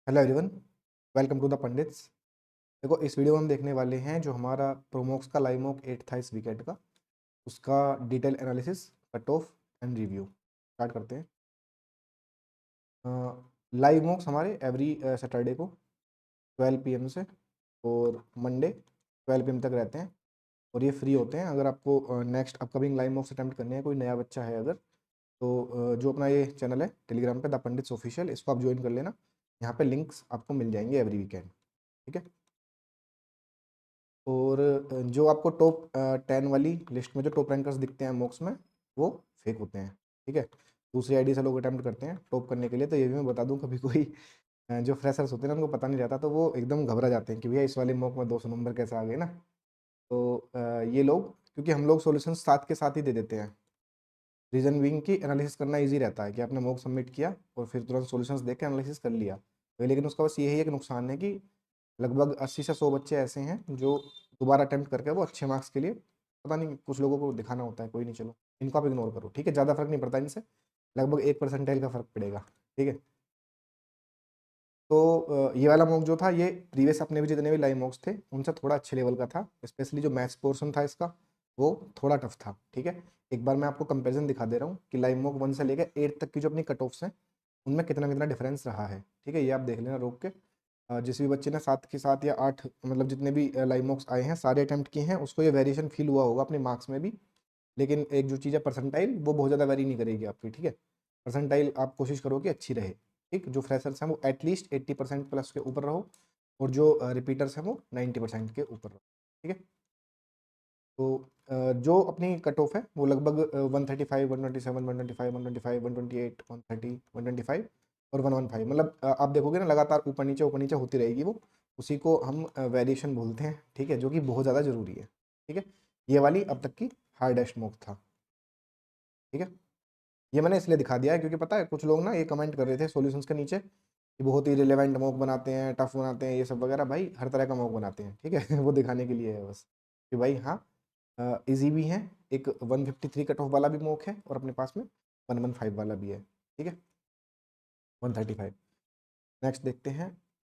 Hello everyone, welcome to the Pandits. देखो, इस video में हम देखने वाले हैं जो हमारा प्रोमोक्स का लाइव मॉक 8 था इस वीकेंड का, उसका detail analysis, cut off and review start करते हैं। लाइव मॉक्स हमारे एवरी सैटरडे को 12 पीएम से और मंडे 12 पीएम तक रहते हैं और ये फ्री होते हैं। अगर आपको नेक्स्ट अपकमिंग लाइव मॉक्स अटैम्प्ट करने हैं, कोई नया बच्चा है अगर, तो जो अपना ये चैनल है टेलीग्राम पे द पंडित्स ऑफिशियल, इसको आप ज्वाइन कर लेना। यहाँ पे लिंक्स आपको मिल जाएंगे एवरी वीकेंड, ठीक है। और जो आपको टॉप 10 वाली लिस्ट में जो टॉप रैंकर्स दिखते हैं मॉक्स में, वो फेक होते हैं, ठीक है। दूसरी आईडी से लोग अटैम्प्ट करते हैं टॉप करने के लिए, तो ये भी मैं बता दूं, कभी कोई जो फ्रेशर्स होते हैं ना, उनको पता नहीं रहता, तो वो एकदम घबरा जाते हैं कि भैया इस वाले मॉक में 200 नंबर कैसे आ गए ना। तो ये लोग, क्योंकि हम लोग सॉल्यूशन साथ के साथ ही दे देते हैं, रीजन बीइंग की एनालिसिस करना इजी रहता है कि आपने मॉक सबमिट किया और फिर तुरंत सॉल्यूशंस देख के एनालिसिस कर लिया। तो लेकिन उसका बस यही एक नुकसान है कि लगभग 80 से 100 बच्चे ऐसे हैं जो दोबारा अटेम्प्ट करके वो अच्छे मार्क्स के लिए, पता नहीं कुछ लोगों को दिखाना होता है, कोई नहीं, चलो इनको आप इग्नोर करो, ठीक है। ज़्यादा फर्क नहीं पड़ता इनसे, लगभग 1% का फर्क पड़ेगा, ठीक है। तो ये वाला मॉक जो था, ये प्रीवियस अपने भी जितने भी लाइव मॉक्स थे उनसे थोड़ा अच्छे लेवल का था। स्पेशली जो मैथ्स पोर्शन था इसका, वो थोड़ा टफ था, ठीक है। एक बार मैं आपको कंपेरिजन दिखा दे रहा हूँ कि लाइव मॉक 1 से लेकर 8 तक की जो अपनी कट ऑफ्स हैं, उनमें कितना कितना डिफरेंस रहा है, ठीक है। ये आप देख लेना रोक के। जिस भी बच्चे ने 7 के साथ या 8, मतलब जितने भी लाइव मॉक्स आए हैं सारे अटैम्प्ट किए हैं, उसको ये वेरिएशन फील हुआ होगा अपने मार्क्स में भी। लेकिन एक जो चीज़ है परसेंटाइल, वो बहुत ज़्यादा वेरी नहीं करेगी आपकी, ठीक है। परसेंटाइल आप कोशिश करो कि अच्छी रहे, ठीक। जो फ्रेशर्स हैं वो एटलीस्ट 80% प्लस के ऊपर रहो, और जो रिपीटर्स हैं वो 90% के ऊपर रहो, ठीक है। तो जो अपनी कट ऑफ है वो लगभग 135, 127, 125, 125, 128, 130, 125 और 115, मतलब आप देखोगे ना लगातार ऊपर नीचे होती रहेगी वो। उसी को हम वेरिएशन बोलते हैं, ठीक है, जो कि बहुत ज़्यादा ज़रूरी है, ठीक है। ये वाली अब तक की हार्डेस्ट मॉक था, ठीक है। ये मैंने इसलिए दिखा दिया है क्योंकि पता है कुछ लोग ना ये कमेंट कर रहे थे सॉल्यूशंस के नीचे कि बहुत ही रिलेवेंट मॉक बनाते हैं, टफ बनाते हैं, ये सब वगैरह। भाई हर तरह का मॉक बनाते हैं, ठीक है। वो दिखाने के लिए है बस कि भाई हाँ, इजी भी है। एक 153 कट ऑफ वाला भी मॉक है और अपने पास में 115 वाला भी है, ठीक है, 135। नेक्स्ट देखते हैं।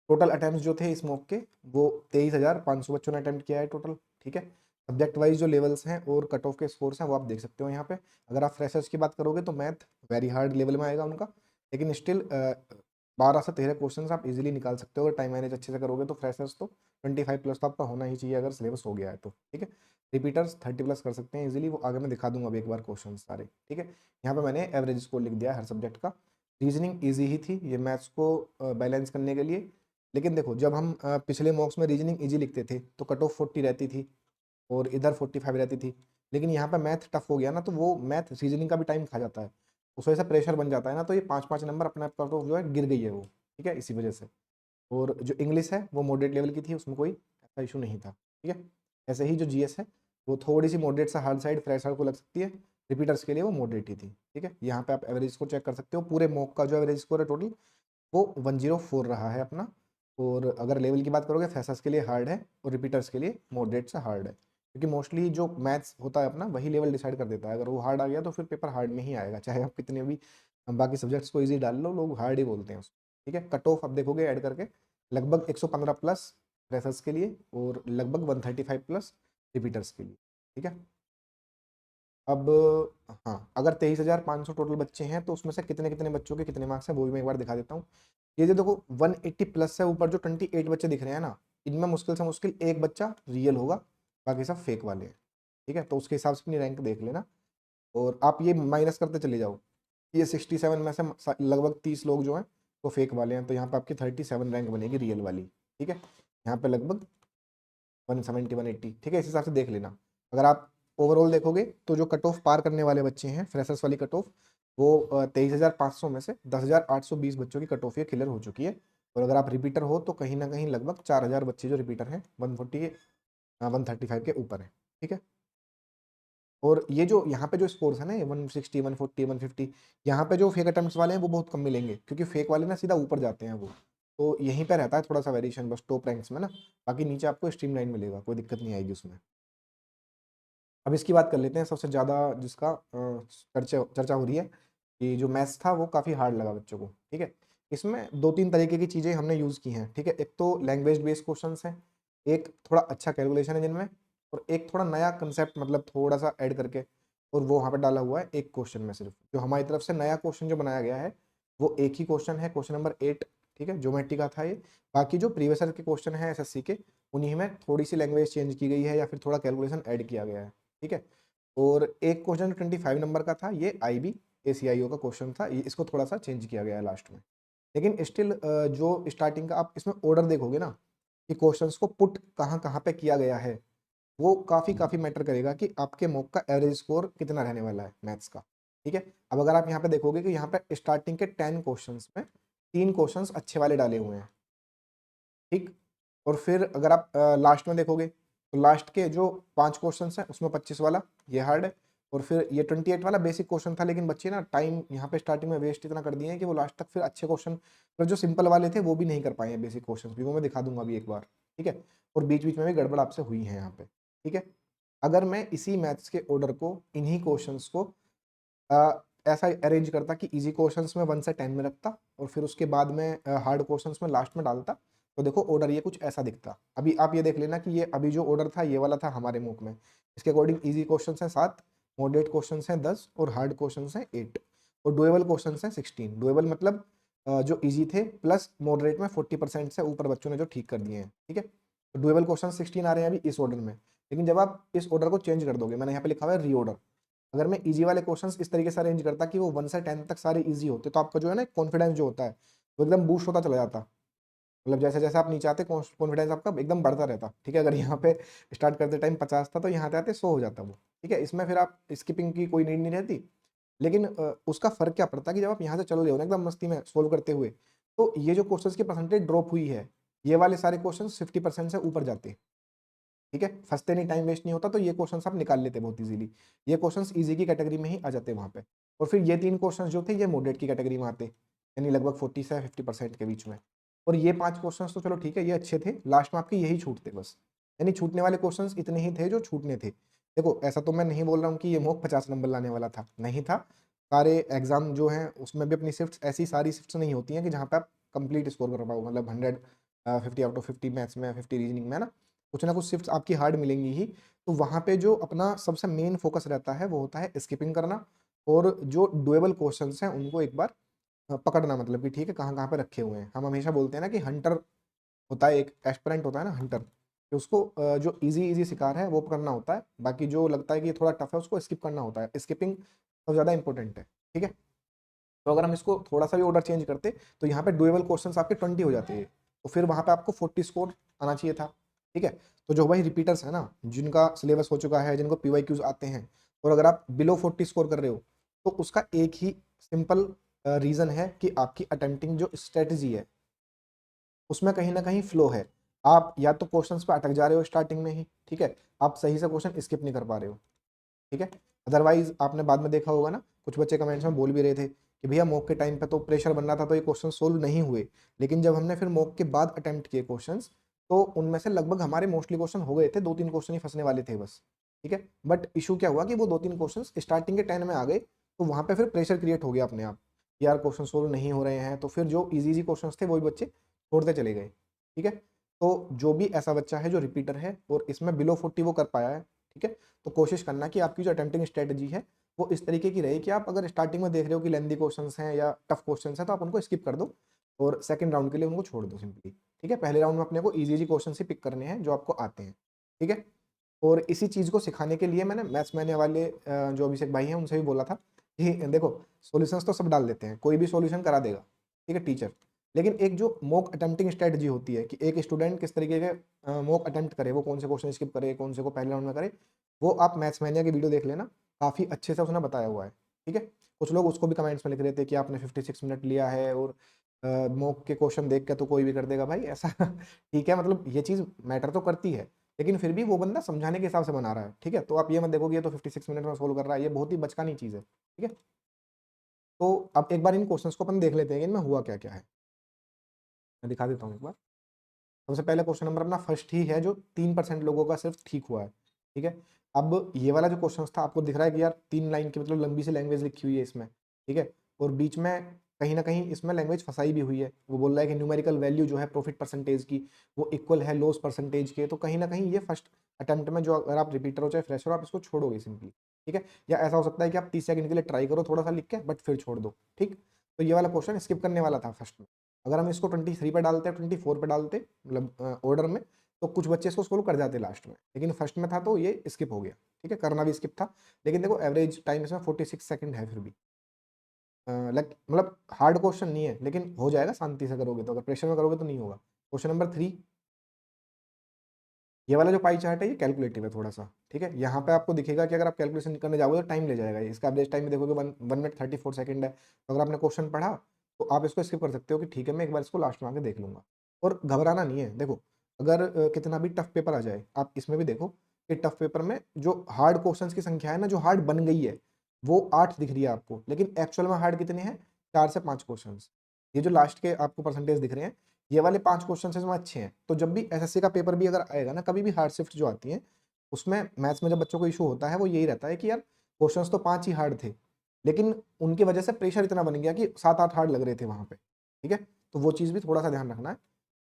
टोटल अटैम्प्ट जो थे इस मॉक के, वो 23,500 बच्चों ने अटैम्प्ट किया है टोटल, ठीक है। सब्जेक्ट वाइज जो लेवल्स हैं और कट ऑफ के स्कोर्स हैं वो आप देख सकते हो यहाँ पे। अगर आप फ्रेशर्स की बात करोगे तो मैथ वेरी हार्ड लेवल में आएगा उनका, लेकिन स्टिल 12 से 13 क्वेश्चन आप इजीली निकाल सकते हो अगर टाइम मैनेज अच्छे से करोगे। तो फ्रेशर्स तो 25 प्लस तो आपका होना ही चाहिए अगर सिलेबस हो गया है तो, ठीक है। रिपीटर्स 30 प्लस कर सकते हैं इजीली, वो आगे मैं दिखा दूंगा अभी एक बार क्वेश्चन सारे, ठीक है। यहाँ पे मैंने एवरेज स्कोर लिख दिया है हर सब्जेक्ट का। रीजनिंग ईजी ही थी ये मैथ्स को बैलेंस करने के लिए। लेकिन देखो, जब हम पिछले मॉक्स में रीजनिंग ईजी लिखते थे तो कट ऑफ 40 रहती थी और इधर 45 रहती थी। लेकिन यहाँ पे मैथ टफ हो गया ना, तो वो मैथ रीजनिंग का भी टाइम खा जाता है, उस वजह से प्रेशर बन जाता है ना, तो ये 5-5 नंबर अपने आप कट ऑफ जो है गिर गई है वो, ठीक है, इसी वजह से। और जो इंग्लिश है वो मॉडरेट लेवल की थी, उसमें कोई ऐसा इशू नहीं था, ठीक है। ऐसे ही जो जीएस है वो थोड़ी सी मॉडरेट सा हार्ड साइड फ्रेशर को लग सकती है, रिपीटर्स के लिए वो मॉडरेट ही थी, ठीक है। यहाँ पे आप एवरेज स्कोर चेक कर सकते हो, पूरे मॉक का जो एवरेज स्कोर है टोटल वो 104 रहा है अपना। और अगर लेवल की बात करोगे, फ्रेशर्स के लिए हार्ड है और रिपीटर्स के लिए मॉडरेट से हार्ड है, क्योंकि मोस्टली जो मैथ्स होता है अपना वही लेवल डिसाइड कर देता है। अगर वो हार्ड आ गया तो फिर पेपर हार्ड में ही आएगा, चाहे आप कितने भी बाकी सब्जेक्ट्स को ईजी डाल लो, लोग हार्ड ही बोलते हैं उसको, ठीक है। कट ऑफ अब देखोगे ऐड करके लगभग 115 प्लस फ्रेशर्स के लिए और लगभग 135 प्लस रिपीटर्स के लिए, ठीक है। अब हाँ, अगर 23,500 टोटल बच्चे हैं तो उसमें से कितने कितने बच्चों के कितने मार्क्स हैं वो भी मैं एक बार दिखा देता हूँ। ये जो देखो 180 प्लस से ऊपर जो 28 बच्चे दिख रहे हैं ना, इनमें मुश्किल से मुश्किल एक बच्चा रियल होगा, बाकी सब फेक वाले हैं, ठीक है। तो उसके हिसाब से अपनी रैंक देख लेना और आप ये माइनस करते चले जाओ। ये 67 में से लगभग 30 लोग जो हैं वो फेक वाले हैं, तो यहाँ पे आपकी 37 रैंक बनेगी रियल वाली, ठीक है। यहाँ पे लगभग 170, 180, ठीक है, इस हिसाब से देख लेना। अगर आप ओवरऑल देखोगे तो जो कट ऑफ पार करने वाले बच्चे हैं फ्रेशर्स वाली कट ऑफ, वो 23,500 में से 10,820 बच्चों की कट ऑफ ये क्लियर हो चुकी है। और अगर आप रिपीटर हो तो कहीं ना कहीं लगभग 4,000 बच्चे जो रिपीटर हैं 140, 135 के ऊपर है, ठीक है। और ये जो यहाँ पे जो स्कोर्स है ना, 160, 140, 150, यहाँ पे जो फेक अटेम्प्ट्स वाले हैं वो बहुत कम मिलेंगे, क्योंकि फेक वाले ना सीधा ऊपर जाते हैं वो। तो यहीं पे रहता है थोड़ा सा वेरिएशन बस टॉप रैंक्स में ना, बाकी नीचे आपको स्ट्रीमलाइन मिलेगा, कोई दिक्कत नहीं आएगी उसमें। अब इसकी बात कर लेते हैं सबसे ज़्यादा जिसका चर्चा चर्चा हो रही है कि जो मैथ्स था वो काफ़ी हार्ड लगा बच्चों को, ठीक है। इसमें 2-3 तरीके की चीज़ें हमने यूज़ की हैं, ठीक है? एक तो लैंग्वेज बेस्ड क्वेश्चंस हैं, एक थोड़ा अच्छा कैलकुलेशन है जिनमें, और एक थोड़ा नया कंसेप्ट मतलब थोड़ा-सा ऐड करके, और वो वहाँ पे डाला हुआ है एक क्वेश्चन में सिर्फ। जो हमारी तरफ से नया क्वेश्चन जो बनाया गया है, वो एक ही क्वेश्चन है, क्वेश्चन नंबर 8, ठीक है? ज्योमेट्री का था ये। बाकी जो प्रीवियस ईयर के क्वेश्चन हैं एसएससी के, उन्हीं में थोड़ी-सी लैंग्वेज चेंज की गई है या फिर थोड़ा कैलकुलेशन ऐड किया गया है, ठीक है? और एक क्वेश्चन 25 नंबर का था, ये आईबी एसीआईओ का क्वेश्चन था, ये इसको थोड़ा-सा चेंज किया गया है लास्ट में। लेकिन स्टिल जो स्टार्टिंग का आप इसमें ऑर्डर देखोगे ना, कि क्वेश्चंस को पुट कहाँ-कहाँ पे किया गया है, वो काफ़ी मैटर करेगा कि आपके मॉक का एवरेज स्कोर कितना रहने वाला है मैथ्स का, ठीक है? अब अगर आप यहाँ पे देखोगे कि यहाँ पे स्टार्टिंग के 10 क्वेश्चंस में 3 क्वेश्चंस अच्छे वाले डाले हुए हैं, ठीक? और फिर अगर आप लास्ट में देखोगे, तो लास्ट के जो 5 क्वेश्चंस हैं उसमें 25 वाला ये हार्ड है, और फिर ये 28 वाला बेसिक क्वेश्चन था, लेकिन बच्चे ना टाइम यहाँ पे स्टार्टिंग में वेस्ट इतना कर दिए हैं कि वो लास्ट तक फिर अच्छे क्वेश्चन, फिर जो सिंपल वाले थे वो भी नहीं कर पाए हैं बेसिक क्वेश्चंस भी, वो मैं दिखा दूंगा अभी एक बार, ठीक है? और बीच-बीच में भी गड़बड़ आपसे हुई है यहाँ पे, ठीक है? अगर मैं इसी मैथ्स के ऑर्डर को, इन्हीं क्वेश्चंस को ऐसा अरेंज करता कि इजी क्वेश्चंस में 1 से 10 में रखता, और फिर उसके बाद में हार्ड क्वेश्चंस में लास्ट में डालता, तो देखो ऑर्डर ये कुछ ऐसा दिखता। अभी आप ये देख लेना कि ये अभी जो ऑर्डर था ये वाला था हमारे मूक में। इसके अकॉर्डिंग इजी क्वेश्चंस हैं 7, मॉडरेट क्वेश्चंस हैं 10, और हार्ड क्वेश्चंस हैं 8, और डुएबल क्वेश्चंस हैं 16। डुएबल मतलब जो इजी थे प्लस मॉडरेट में 40% से ऊपर बच्चों ने जो ठीक कर दिए हैं, ठीक है? तो डुएबल क्वेश्चन 16 आ रहे हैं अभी इस ऑर्डर में। लेकिन जब आप इस ऑर्डर को चेंज कर दोगे, मैंने यहाँ पे लिखा हुआ है रीऑर्डर। अगर मैं ईजी वाले क्वेश्चंस इस तरीके से अरेंज करता कि वो 1 से 10 तक सारे ईजी होते, तो आपका जो है ना कॉन्फिडेंस जो होता है, वो एकदम बूस्ट होता चला जाता। मतलब जैसे-जैसे आप नीचे आते कॉन्फिडेंस आपका एकदम बढ़ता रहता, ठीक है? अगर यहाँ पे स्टार्ट करते टाइम 50 था, तो यहाँ आते-आते 100 हो जाता वो, ठीक है? इसमें फिर आप स्किपिंग की कोई नीड नहीं रहती। लेकिन उसका फ़र्क क्या पड़ता है कि जब आप यहाँ से चल रहे हो ना एकदम मस्ती में सोल्व करते हुए, तो ये जो क्वेश्चंस की परसेंटेज ड्रॉप हुई है, ये वाले सारे क्वेश्चंस 50% से ऊपर जाते हैं। ठीक है? फँसते नहीं, टाइम वेस्ट नहीं होता, तो ये क्वेश्चंस आप निकाल लेते बहुत ईज़िली। ये क्वेश्चंस ईज़ी की कैटेगरी में ही आ जाते वहाँ पे। और फिर ये 3 क्वेश्चंस जो थे ये मॉडरेट की कैटेगरी में आते, यानी लगभग 40 से 50% के बीच में। और ये 5 क्वेश्चन्स तो चलो ठीक है, ये अच्छे थे, लास्ट में आपके यही छूटते बस। यानी छूटने वाले क्वेश्चंस इतने ही थे जो छूटने थे। देखो, ऐसा तो मैं नहीं बोल रहा हूँ कि ये मॉक 50 नंबर लाने वाला था, नहीं था। सारे एग्ज़ाम जो हैं उसमें भी अपनी शिफ्ट्स ऐसी सारी शिफ्ट्स नहीं होती हैं कि जहाँ पे आप कंप्लीट स्कोर कर पाओ, मतलब 100 50 आउट ऑफ 50 मैथ्स में, 50 रीजनिंग में, है ना? कुछ ना कुछ शिफ्ट्स आपकी हार्ड मिलेंगी ही। तो वहाँ पे जो अपना सबसे मेन फ़ोकस रहता है वो होता है स्किपिंग करना, और जो डुएबल क्वेश्चंस हैं उनको एक बार पकड़ना, मतलब कि ठीक है कहाँ-कहाँ पे रखे हुए हैं। हम हमेशा बोलते हैं ना कि हंटर होता है, एक एस्पिरेंट होता है ना हंटर, कि उसको जो ईज़ी-ईज़ी शिकार है वो पकड़ना होता है। बाकी जो लगता है कि ये थोड़ा टफ है उसको स्किप करना होता है। स्किपिंग सबसे ज़्यादा इंपॉर्टेंट है, ठीक है? तो अगर हम इसको थोड़ा-सा भी ऑर्डर चेंज करते, तो यहाँ पे डुएबल क्वेश्चंस आपके 20 हो जाते हैं। तो फिर वहाँ पे आपको 40 स्कोर आना चाहिए था, ठीक है? तो जो भाई रिपीटर्स हैं ना, जिनका सिलेबस हो चुका है, जिनको पीवाईक्यूज़ आते हैं, और अगर आप बिलो 40 स्कोर कर रहे हो, तो उसका एक ही सिंपल रीज़न है कि आपकी अटेम्प्टिंग जो स्ट्रैटेजी है, उसमें कहीं न कहीं फ्लो है। आप या तो क्वेश्चंस पे अटक जा रहे हो स्टार्टिंग में ही, ठीक है? आप सही से क्वेश्चन स्किप नहीं कर पा रहे हो। ठीक है? अदरवाइज़ आपने बाद में देखा होगा ना, कुछ बच्चे कमेंट्स में बोल भी रहे थे कि भैया मॉक के टाइम पे तो प्रेशर बन रहा था, तो ये क्वेश्चन सोल्व नहीं हुए। लेकिन जब हमने फिर मॉक के बाद अटेम्प्ट किए क्वेश्चंस, तो उनमें से लगभग हमारे मोस्टली क्वेश्चन हो गए थे, 2-3 क्वेश्चन ही फँसने वाले थे बस। ठीक है? बट इश्यू क्या हुआ कि वो 2-3 क्वेश्चंस स्टार्टिंग के 10 में आ गए, तो वहाँ पे फिर प्रेशर क्रिएट हो गया अपने आप। कि यार क्वेश्चन सोल्व नहीं हो रहे हैं, तो फिर जो ईज़ी-ईज़ी क्वेश्चंस थे, वो भी बच्चे छोड़ते चले गए। ठीक है? तो जो भी ऐसा बच्चा है जो रिपीटर है और इसमें बिलो 40 वो कर पाया है, ठीक है? तो कोशिश करना कि आपकी जो अटेम्प्टिंग स्ट्रैटेजी है, वो इस तरीके की रहे कि आप अगर स्टार्टिंग में देख रहे हो कि लेंथी क्वेश्चंस हैं या टफ क्वेश्चंस हैं, तो आप उनको स्किप कर दो और सेकंड राउंड के लिए उनको छोड़ दो सिंपली, ठीक है? पहले राउंड में अपने को ईज़ी-ईज़ी क्वेश्चंस ही पिक करने हैं जो आपको आते हैं, ठीक है? और इसी चीज़ को सिखाने के लिए मैंने मैथ्स मैने वाले जो अभिषेक भाई हैं उनसे भी बोला था कि देखो, सॉल्यूशंस तो सब डाल देते हैं, कोई भी सॉल्यूशन करा देगा, ठीक है टीचर। लेकिन एक जो मॉक अटेम्प्टिंग स्ट्रैटेजी होती है कि एक स्टूडेंट किस तरीके के मॉक अटेम्प्ट करे, वो कौन से क्वेश्चन स्किप करे, कौन से को पहले राउंड में करे, वो आप मैथ्स मैनिया की वीडियो देख लेना, काफ़ी अच्छे से उसने बताया हुआ है, ठीक है? कुछ लोग उसको भी कमेंट्स में लिख रहे थे कि आपने 56 मिनट लिया है और मॉक के क्वेश्चन देख के तो कोई भी कर देगा भाई ऐसा ठीक है, मतलब ये चीज़ मैटर तो करती है, लेकिन फिर भी वो बंदा समझाने के हिसाब से बना रहा है, ठीक है? तो आप ये मत देखो कि ये तो 56 मिनट में सोल्व कर रहा है, ये बहुत ही बचकानी चीज़ है, ठीक है? तो अब एक बार इन क्वेश्चंस को अपन देख लेते हैं कि इनमें हुआ क्या-क्या है। मैं दिखा देता हूँ एक बार। सबसे पहले क्वेश्चन नंबर अपना फर्स्ट ही है जो 3% लोगों का सिर्फ ठीक हुआ है, ठीक है? अब ये वाला जो क्वेश्चन था आपको दिख रहा है कि यार 3 लाइन की मतलब लंबी सी लैंग्वेज लिखी हुई है इसमें, ठीक है? और बीच में कहीं ना कहीं इसमें लैंग्वेज फंसाई भी हुई है। वो बोल रहा है कि न्यूमेरिकल वैल्यू जो है प्रॉफिट परसेंटेज की वो इक्वल है लॉस परसेंटेज के, तो कहीं ना कहीं ये फर्स्ट अटेम्प्ट में जो अगर आप रिपीटर हो चाहे फ्रेशर हो आप इसको छोड़ोगे सिंपली, ठीक है। या ऐसा हो सकता है कि आप 30 सेकंड के लिए ट्राई करो थोड़ा सा लिख के बट फिर छोड़ दो, ठीक। तो ये वाला क्वेश्चन स्किप करने वाला था फर्स्ट में। अगर हम इसको 23 पे डालते 24 पे डालते मतलब ऑर्डर में, तो कुछ बच्चे इसको सोल्व कर जाते लास्ट में, लेकिन फर्स्ट में था तो ये स्किप हो गया, ठीक है। करना भी स्किप था, लेकिन देखो एवरेज टाइम इसमें 46 सेकंड है फिर भी। लाइक मतलब हार्ड क्वेश्चन नहीं है, लेकिन हो जाएगा शांति से करोगे तो, अगर प्रेशर में करोगे तो नहीं होगा। क्वेश्चन नंबर 3, ये वाला जो पाई चार्ट है ये कैलकुलेटिव है थोड़ा सा, ठीक है। यहाँ पे आपको दिखेगा कि अगर आप कैलकुलेशन करने जाओगे तो टाइम ले जाएगा। इसका एवरेज टाइम देखोगे 1 मिनट 34 सेकंड है। तो अगर आपने क्वेश्चन पढ़ा तो आप इसको स्किप कर सकते हो कि ठीक है मैं एक बार इसको लास्ट में आके देख लूंगा। और घबराना नहीं है, देखो अगर कितना भी टफ पेपर आ जाए, आप इसमें भी देखो कि टफ पेपर में जो हार्ड क्वेश्चंस की संख्या है ना, जो हार्ड बन गई है वो 8 दिख रही है आपको, लेकिन एक्चुअल में हार्ड कितने हैं, 4 से 5 क्वेश्चन। ये जो लास्ट के आपको परसेंटेज दिख रहे हैं, ये वाले 5 क्वेश्चन इसमें अच्छे हैं। तो जब भी एसएससी का पेपर भी अगर आएगा ना, कभी भी हार्ड शिफ्ट जो आती है उसमें मैथ्स में जब बच्चों को इशू होता है वो यही रहता है कि यार क्वेश्चंस तो 5 ही हार्ड थे, लेकिन उनकी वजह से प्रेशर इतना बन गया कि 7-8 हार्ड लग रहे थे वहां पे, ठीक है। तो वो चीज़ भी थोड़ा सा ध्यान रखना है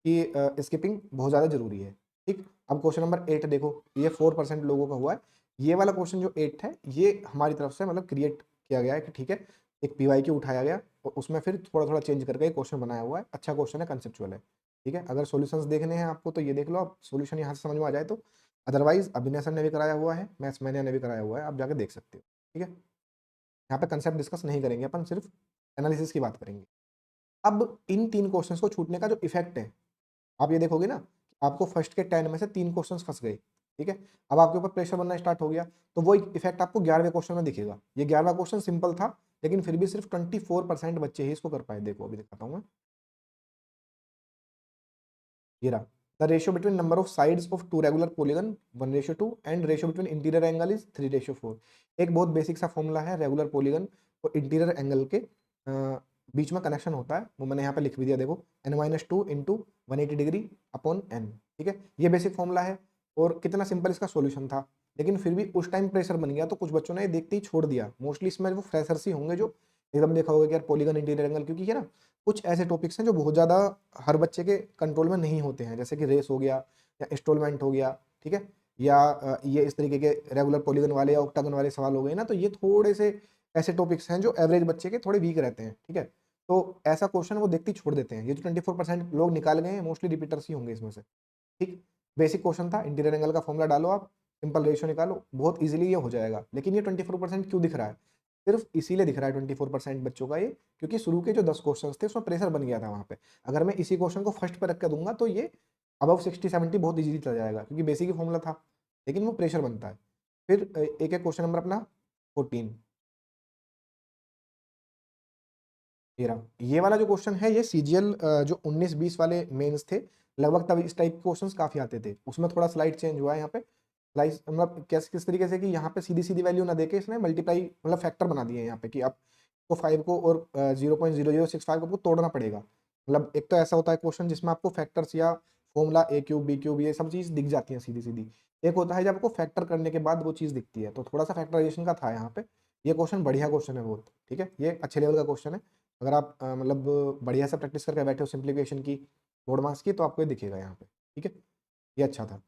कि स्किपिंग बहुत ज़्यादा जरूरी है, ठीक। अब क्वेश्चन नंबर 8 देखो, ये 4% लोगों का हुआ है। ये वाला क्वेश्चन जो 8 है ये हमारी तरफ से मतलब क्रिएट किया गया है कि ठीक है, एक पीवाई उठाया गया और उसमें फिर थोड़ा थोड़ा चेंज करके क्वेश्चन बनाया हुआ है। अच्छा क्वेश्चन है, कंसेप्चुअल है, ठीक है। अगर सॉल्यूशंस देखने हैं आपको तो ये देख लो, आप सॉल्यूशन यहाँ से समझ में आ जाए तो। अदरवाइज अभिनय सर ने भी कराया हुआ है, मैथ्स मैनिया ने भी कराया हुआ है, आप जाके देख सकते हो, ठीक है। यहाँ पे कंसेप्ट डिस्कस नहीं करेंगे अपन, सिर्फ एनालिसिस की बात करेंगे। अब इन 3 क्वेश्चंस को छूटने का जो इफेक्ट है, आप ये देखोगे ना, आपको फर्स्ट के 10 में से 3 क्वेश्चंस फंस गए, ठीक है। अब आपके ऊपर प्रेशर बनना स्टार्ट हो गया, तो वो इफेक्ट आपको 11वें क्वेश्चन में दिखेगा। ये 11वां क्वेश्चन सिंपल था, लेकिन फिर भी सिर्फ 24% बच्चे ही इसको कर पाए। देखो अभी दिखाता हूँ मैं, ये रहा। The ratio between number of sides of two regular polygon 1:2 and ratio between interior angle is 3:4। एक बहुत बेसिक सा फॉर्मूला है रेगुलर पॉलीगन और इंटीरियर एंगल के बीच में कनेक्शन होता है, वो मैंने यहाँ पे लिख भी दिया देखो, n-2 into 180 degree upon n, ठीक है। ये बेसिक फॉर्मूला है और कितना सिंपल इसका सॉल्यूशन था, लेकिन फिर भी उस टाइम प्रेशर बन गया तो कुछ बच्चों ने ये देखते ही छोड़ दिया। मोस्टली इसमें वो फ्रेशर्स ही होंगे जो एकदम देखा होगा कि यार पॉलीगन इंटीरियर एंगल, क्योंकि है ना कुछ ऐसे टॉपिक्स हैं जो बहुत ज़्यादा हर बच्चे के कंट्रोल में नहीं होते हैं, जैसे कि रेस हो गया या इंस्टॉलमेंट हो गया, ठीक है। या ये इस तरीके के रेगुलर पॉलीगन वाले या ऑक्टागन वाले सवाल हो गए ना, तो ये थोड़े से ऐसे टॉपिक्स हैं जो एवरेज बच्चे के थोड़े वीक रहते हैं, ठीक है। तो ऐसा क्वेश्चन वो देखते ही छोड़ देते हैं। ये जो 24% लोग निकाल गए हैं मोस्टली रिपीटर्स ही होंगे इसमें से, ठीक। बेसिक क्वेश्चन था, इंटीरियर एंगल का फॉर्मूला डालो, आप सिंपल रेशियो निकालो, बहुत इजीली ये हो जाएगा। लेकिन ये 24% क्यों दिख रहा है, सिर्फ इसीलिए दिख रहा है 24% बच्चों का ये, क्योंकि शुरू के जो 10 क्वेश्चन थे उसमें प्रेशर बन गया था वहां पे। अगर मैं इसी क्वेश्चन को फर्स्ट पर रख कर दूंगा तो ये अबव 60-70 बहुत इजीली चला जाएगा, क्योंकि बेसिक ही फॉर्मूला था, लेकिन वो प्रेशर बनता है। फिर एक एक क्वेश्चन नंबर अपना 14, ये वाला जो क्वेश्चन है ये सीजीएल जो 19-20 वाले मेंस थे, लगभग तब इस टाइप के क्वेश्चंस काफी आते थे। उसमें थोड़ा स्लाइड चेंज हुआ है यहाँ पे, स्लाइड मतलब किस तरीके से कि यहाँ पे सीधी सीधी वैल्यू ना देके इसने मल्टीप्लाई मतलब फैक्टर बना दिए हैं यहाँ पे कि आपको 5 को और 0.0065 को आपको तोड़ना पड़ेगा। मतलब एक तो ऐसा होता है क्वेश्चन जिसमें आपको फैक्टर्स या फॉर्मूला ए क्यूब बी क्यूब ये सब चीज दिख जाती है सीधी सीधी। एक होता है जब आपको फैक्टर करने के बाद वो चीज दिखती है, तो थोड़ा सा फैक्टराइजेशन का था यहाँ पे। ये क्वेश्चन बढ़िया क्वेश्चन है बहुत, ठीक है, ये अच्छे लेवल का क्वेश्चन है। अगर आप मतलब बढ़िया से प्रैक्टिस करके बैठे हो सिंप्लीफिकेशन की, बोर्ड मार्क्स की, तो आपको ये दिखेगा यहाँ पे, ठीक है। ये अच्छा था।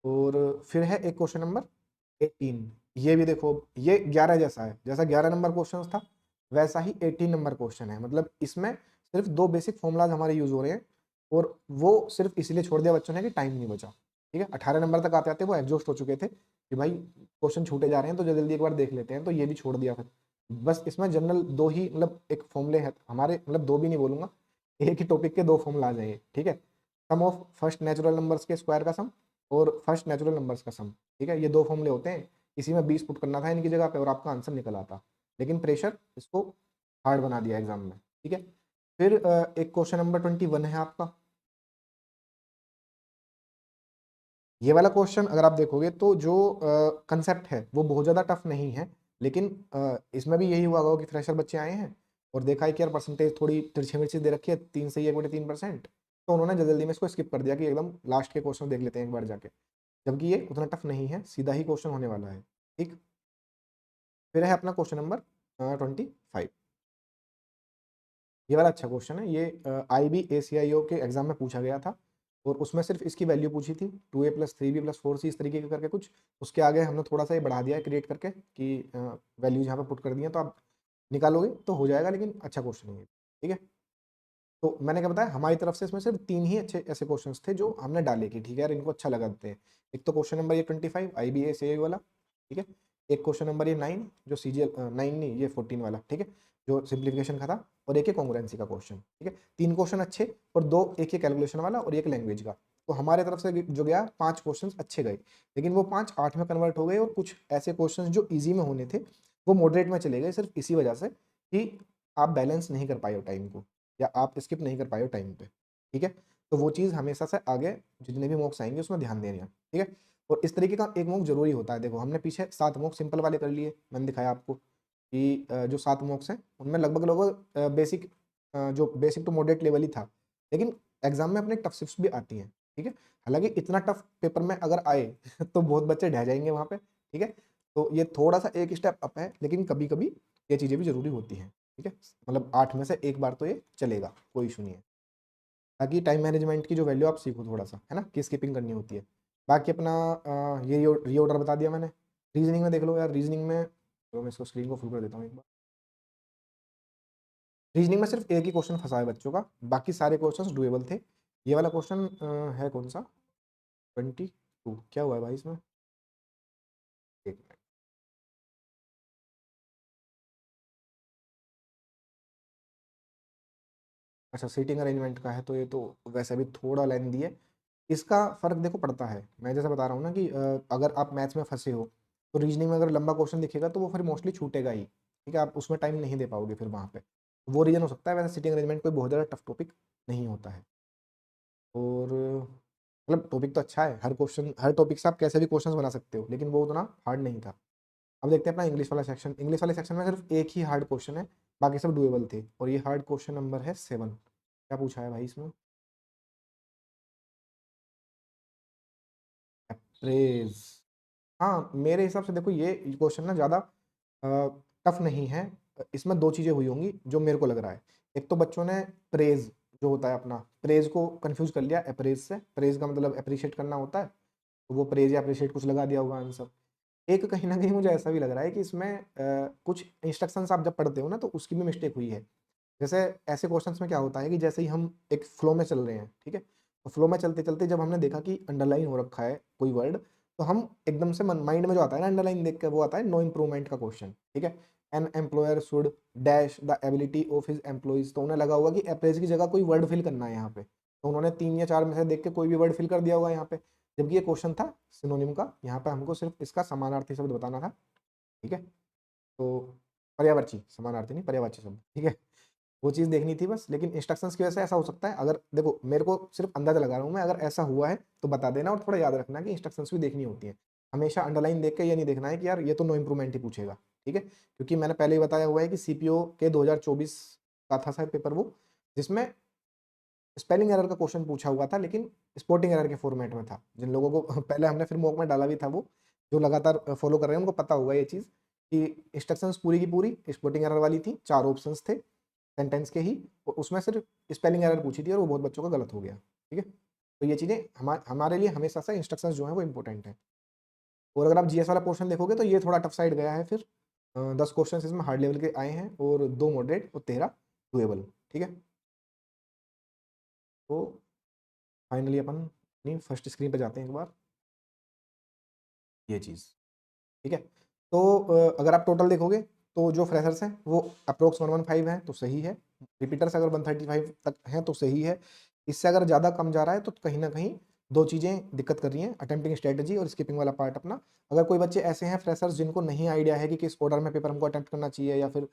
और फिर है एक क्वेश्चन नंबर 18, ये भी देखो, ये 11 जैसा है, जैसा 11 नंबर क्वेश्चन था वैसा ही 18 नंबर क्वेश्चन है। मतलब इसमें सिर्फ 2 बेसिक फॉर्मूलाज हमारे यूज हो रहे हैं, और वो सिर्फ इसलिए छोड़ दिया बच्चों ने कि टाइम नहीं बचा, ठीक है। 18 नंबर तक आते आते वो एग्जॉस्ट हो चुके थे कि भाई क्वेश्चन छूटे जा रहे हैं तो जल्दी जल्दी एक बार देख लेते हैं, तो ये भी छोड़ दिया फिर। बस इसमें जनरल 2 ही मतलब एक फॉर्मूले हैं हमारे, मतलब 2 भी नहीं बोलूंगा, एक ही टॉपिक के 2 फॉर्मूला आ जाएंगे, ठीक है। सम ऑफ फर्स्ट नेचुरल नंबर्स के स्क्वायर का सम और फर्स्ट नेचुरल नंबर्स का सम, ठीक है। ये 2 फॉर्मूले होते हैं, इसी में 20 पुट करना था इनकी जगह पे और आपका आंसर निकल आता, लेकिन प्रेशर इसको हार्ड बना दिया एग्जाम में, ठीक है। फिर एक क्वेश्चन नंबर 21 है आपका। ये वाला क्वेश्चन अगर आप देखोगे तो जो कंसेप्ट है वो बहुत ज़्यादा टफ नहीं है, लेकिन इसमें भी यही हुआ होगा कि फ्रेशर बच्चे आए हैं और देखा है कि यार परसेंटेज थोड़ी तिरछी मिर्ची दे रखी है, 3 से 1/3%, तो उन्होंने जल्दी जल्दी में इसको स्किप कर दिया कि एकदम लास्ट के क्वेश्चन देख लेते हैं एक बार जाके, जबकि ये उतना टफ नहीं है, सीधा ही क्वेश्चन होने वाला है, ठीक। फिर है अपना क्वेश्चन नंबर 25। ये वाला अच्छा क्वेश्चन है, ये IB ACIO के एग्जाम में पूछा गया था और उसमें सिर्फ इसकी वैल्यू पूछी थी 2A + 3B + 4C इस तरीके का करके कुछ। उसके आगे हमने थोड़ा सा ये बढ़ा दिया है क्रिएट करके कि वैल्यूज यहाँ पे पुट कर दी हैं, तो आप निकालोगे तो हो जाएगा, लेकिन अच्छा क्वेश्चन है ये, ठीक है। तो मैंने क्या बताया, हमारी तरफ से इसमें सिर्फ 3 ही अच्छे ऐसे क्वेश्चंस थे जो हमने डाले कि ठीक है यार इनको अच्छा लगा देते हैं। एक तो क्वेश्चन नंबर ये 25 IBACI वाला, ठीक है। एक क्वेश्चन नंबर ये 9 जो CGL 9 नहीं ये 14 वाला, ठीक है, जो सिंप्लीफिकेशन का था, और एक है कॉन्ग्रुएंसी का क्वेश्चन, ठीक है। 3 क्वेश्चन अच्छे और 2 एक ही कैलकुलेशन वाला और एक लैंग्वेज का। तो हमारे तरफ से जो गया 5 क्वेश्चन अच्छे गए, लेकिन वो 5 8 में कन्वर्ट हो गए और कुछ ऐसे क्वेश्चन जो ईजी में होने थे वो मॉडरेट में चले गए, सिर्फ इसी वजह से कि आप बैलेंस नहीं कर पाए हो टाइम को, या आप स्किप नहीं कर पाए हो टाइम पे, ठीक है। तो वो चीज़ हमेशा से आगे जितने भी मॉक्स आएंगे उसमें ध्यान देना, ठीक है। और इस तरीके का एक मॉक जरूरी होता है। देखो हमने पीछे 7 मॉक सिंपल वाले कर लिए, मैंने दिखाया आपको कि जो 7 मॉक्स हैं उनमें लगभग लगभग बेसिक जो बेसिक टू मॉडरेट लेवल ही था, लेकिन एग्जाम में अपने टफ शिफ्ट्स भी आती हैं, ठीक है। हालांकि इतना टफ पेपर में अगर आए तो बहुत बच्चे ढह जाएंगे वहाँ पे, ठीक है। तो ये थोड़ा सा एक स्टेप अप है, लेकिन कभी कभी ये चीज़ें भी जरूरी होती हैं, ठीक है। मतलब 8 में से एक बार तो ये चलेगा, कोई इशू नहीं है, ताकि टाइम मैनेजमेंट की जो वैल्यू आप सीखो थोड़ा सा, है ना, कि स्किपिंग करनी होती है। बाकी अपना ये रीऑर्डर बता दिया मैंने। रीजनिंग में देख लो यार, रीजनिंग में तो मैं इसको स्क्रीन को फुल कर देता हूँ एक बार। रीजनिंग में सिर्फ एक ही क्वेश्चन फंसा है बच्चों का, बाकी सारे क्वेश्चन डुएबल थे। ये वाला क्वेश्चन है कौन सा, 22, क्या हुआ है भाई इसमें, एक मिनट। अच्छा सीटिंग अरेंजमेंट का है, तो ये तो वैसे भी थोड़ा लेंदी है। इसका फर्क देखो पड़ता है, मैं जैसा बता रहा हूँ ना कि अगर आप मैथ्स में फंसे हो तो रीजनिंग में अगर लंबा क्वेश्चन दिखेगा तो वो फिर मोस्टली छूटेगा ही, ठीक है, आप उसमें टाइम नहीं दे पाओगे फिर वहाँ पे, वो रीजन हो सकता है। वैसे सिटिंग अरेंजमेंट कोई बहुत ज़्यादा टफ टॉपिक नहीं होता है। और मतलब टॉपिक तो अच्छा है, हर क्वेश्चन हर टॉपिक से आप कैसे भी क्वेश्चन बना सकते हो, लेकिन वो उतना हार्ड नहीं था। अब देखते हैं अपना इंग्लिश वाला सेक्शन। इंग्लिश वाले सेक्शन में सिर्फ एक ही हार्ड क्वेश्चन है, बाकी सब डुएबल थे, और ये हार्ड क्वेश्चन नंबर है 7। क्या पूछा है भाई इसमें, अप्रेज। हाँ मेरे हिसाब से देखो ये क्वेश्चन ना ज़्यादा टफ नहीं है। इसमें दो चीज़ें हुई होंगी जो मेरे को लग रहा है। एक तो बच्चों ने प्रेज जो होता है अपना, प्रेज को कंफ्यूज कर लिया अप्रेज से। प्रेज का मतलब अप्रिशिएट करना होता है, तो वो प्रेज या अप्रिशिएट कुछ लगा दिया होगा आंसर। एक कहीं ना कहीं मुझे ऐसा भी लग रहा है कि इसमें कुछ इंस्ट्रक्शंस आप जब पढ़ते हो ना तो उसकी भी मिस्टेक हुई है। जैसे ऐसे क्वेश्चंस में क्या होता है कि जैसे ही हम एक फ्लो में चल रहे हैं, ठीक है, तो फ्लो में चलते चलते जब हमने देखा कि अंडरलाइन हो रखा है कोई वर्ड, तो हम एकदम से माइंड में जो आता है ना अंडरलाइन देख के, वो आता है नो इम्प्रूवमेंट का क्वेश्चन, ठीक है। An employer should dash the ability of his employees, तो उन्हें लगा होगा कि अप्रेज की जगह कोई वर्ड फिल करना है यहाँ पे, तो उन्होंने 3 या 4 में से देख के कोई भी वर्ड फिल कर दिया होगा यहाँ पे, जबकि ये क्वेश्चन था सिनोनिम का। यहाँ पे हमको सिर्फ इसका समानार्थी शब्द बताना था, ठीक है। तो पर्यायवाची, समानार्थी नहीं पर्यायवाची शब्द, ठीक है, वो चीज़ देखनी थी बस। लेकिन इंस्ट्रक्शंस की वजह से ऐसा हो सकता है, अगर देखो मेरे को सिर्फ अंदाजा लगा रहा हूँ मैं, अगर ऐसा हुआ है तो बता देना, और थोड़ा याद रखना कि इंस्ट्रक्शंस भी देखनी होती है। हमेशा अंडरलाइन देख के ये नहीं देखना है कि यार ये तो नो इम्प्रूवमेंट ही पूछेगा, ठीक है, क्योंकि मैंने पहले ही बताया हुआ है कि CPO के 2024 का था शायद पेपर वो, जिसमें स्पेलिंग एरर का क्वेश्चन पूछा हुआ था, लेकिन स्पोर्टिंग एरर के फॉर्मेट में था। जिन लोगों को पहले हमने फिर मॉक में डाला भी था, वो जो लगातार फॉलो कर रहे हैं उनको पता होगा ये चीज़ कि इंस्ट्रक्शंस पूरी की पूरी स्पोर्टिंग एरर वाली थी। 4 ऑप्शंस थे सेंटेंस के ही, और उसमें सिर्फ स्पेलिंग एरर पूछी थी और वो बहुत बच्चों का गलत हो गया, ठीक है। तो ये चीज़ें हमारे लिए हमेशा से इंस्ट्रक्शंस जो हैं वो इंपॉर्टेंट है। और अगर आप GS वाला पोर्शन देखोगे तो ये थोड़ा टफ साइड गया है फिर। 10 क्वेश्चन इसमें हार्ड लेवल के आए हैं और 2 मॉडरेट और 13 डुएबल, ठीक है। तो फाइनली अपन अपनी फर्स्ट स्क्रीन पे जाते हैं एक बार, ये चीज़, ठीक है। तो अगर आप टोटल देखोगे तो जो फ्रेशर्स हैं वो अप्रोक्स 115 है तो सही है। रिपीटर्स अगर 135 तक हैं तो सही है। इससे अगर ज़्यादा कम जा रहा है तो कहीं ना कहीं दो चीज़ें दिक्कत कर रही हैं, अटेम्प्टिंग स्ट्रेटजी और स्किपिंग वाला पार्ट अपना। अगर कोई बच्चे ऐसे हैं फ्रेशर्स जिनको नहीं आइडिया है कि किस ऑर्डर में पेपर हमको अटेम्प्ट करना चाहिए या फिर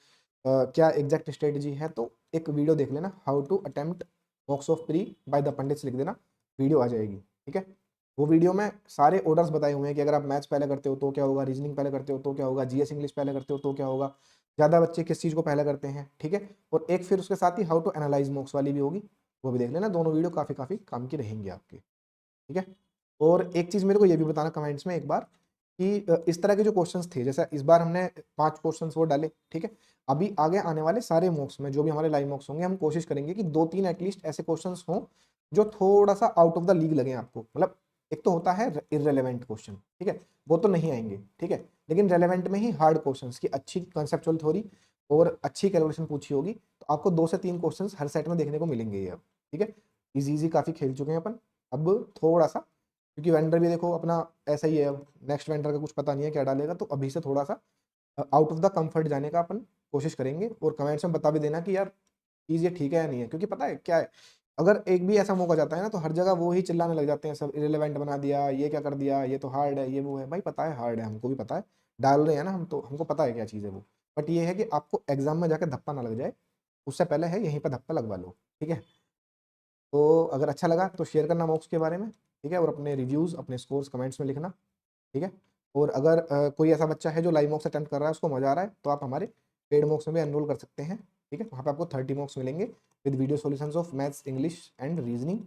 क्या एग्जैक्ट स्ट्रेटजी है, तो एक वीडियो देख लेना, how to attempt mocks of pre by the Pandits लिख देना, वीडियो आ जाएगी, ठीक है। वो वीडियो में सारे ऑर्डर्स बताए हुए हैं कि अगर आप मैथ्स पहले करते हो तो क्या होगा, रीजनिंग पहले करते हो तो क्या होगा, GS इंग्लिश पहले करते हो तो क्या होगा, ज़्यादा बच्चे किस चीज़ को पहले करते हैं, ठीक है। और एक फिर उसके साथ ही हाउ टू एनालाइज मॉक्स वाली भी होगी, वो भी देख लेना। दोनों वीडियो काफ़ी काफ़ी काम की रहेंगी आपके, ठीक है। और एक चीज़ मेरे को ये भी बताना कमेंट्स में एक बार कि इस तरह के जो क्वेश्चंस थे, जैसे इस बार हमने 5 क्वेश्चंस वो डाले, ठीक है। अभी आगे आने वाले सारे मॉक्स में जो भी हमारे लाइव मॉक्स होंगे, हम कोशिश करेंगे कि 2-3 एटलीस्ट ऐसे क्वेश्चंस हों जो थोड़ा सा आउट ऑफ द लीग लगे आपको। मतलब एक तो होता है इररिलेवेंट क्वेश्चन, ठीक है, वो तो नहीं आएंगे, ठीक है, लेकिन रेलेवेंट में ही हार्ड क्वेश्चंस की अच्छी कंसेप्चुअल थ्योरी और अच्छी कैलकुलेशन पूछी होगी तो आपको 2 से 3 क्वेश्चंस हर सेट में देखने को मिलेंगे ये अब, ठीक है। इजी इजी काफ़ी खेल चुके हैं अपन, अब थोड़ा सा, क्योंकि वेंडर भी देखो अपना ऐसा ही है, अब नेक्स्ट वेंडर का कुछ पता नहीं है क्या डालेगा, तो अभी से थोड़ा सा आउट ऑफ द कंफर्ट जाने का अपन कोशिश करेंगे। और कमेंट्स में बता भी देना कि यार चीज़ ये ठीक है या नहीं है, क्योंकि पता है क्या है, अगर एक भी ऐसा मौका जाता है ना तो हर जगह वो ही चिल्लाने लग जाते हैं सब, इरेलीवेंट बना दिया, ये क्या कर दिया, ये तो हार्ड है, ये वो है। भाई पता है हार्ड है, हमको भी पता है, डाल रहे हैं ना हम, तो हमको पता है क्या चीज़ है वो। बट ये है कि आपको एग्जाम में जाकर धप्पा ना लग जाए, उससे पहले है यहीं पर धप्पा लगवा लो, ठीक है। तो अगर अच्छा लगा तो शेयर करना मॉक्स के बारे में, ठीक है, और अपने रिव्यूज़ अपने स्कोर्स कमेंट्स में लिखना, ठीक है। और अगर कोई ऐसा बच्चा है जो लाइव मॉक्स अटेम्प्ट कर रहा है, उसको मजा आ रहा है, तो आप हमारे पेड मॉक्स में भी एनरोल कर सकते हैं, ठीक है। वहाँ पे आपको 30 मॉक्स मिलेंगे with video solutions of maths, English and reasoning.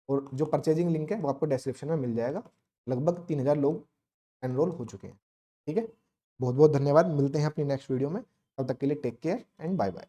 और जो परचेजिंग लिंक है वो आपको डिस्क्रिप्शन में मिल जाएगा। लगभग 3000 लोग एनरोल हो चुके हैं, ठीक है। बहुत बहुत धन्यवाद, मिलते हैं अपनी नेक्स्ट वीडियो में, तब तक के लिए take care and bye bye.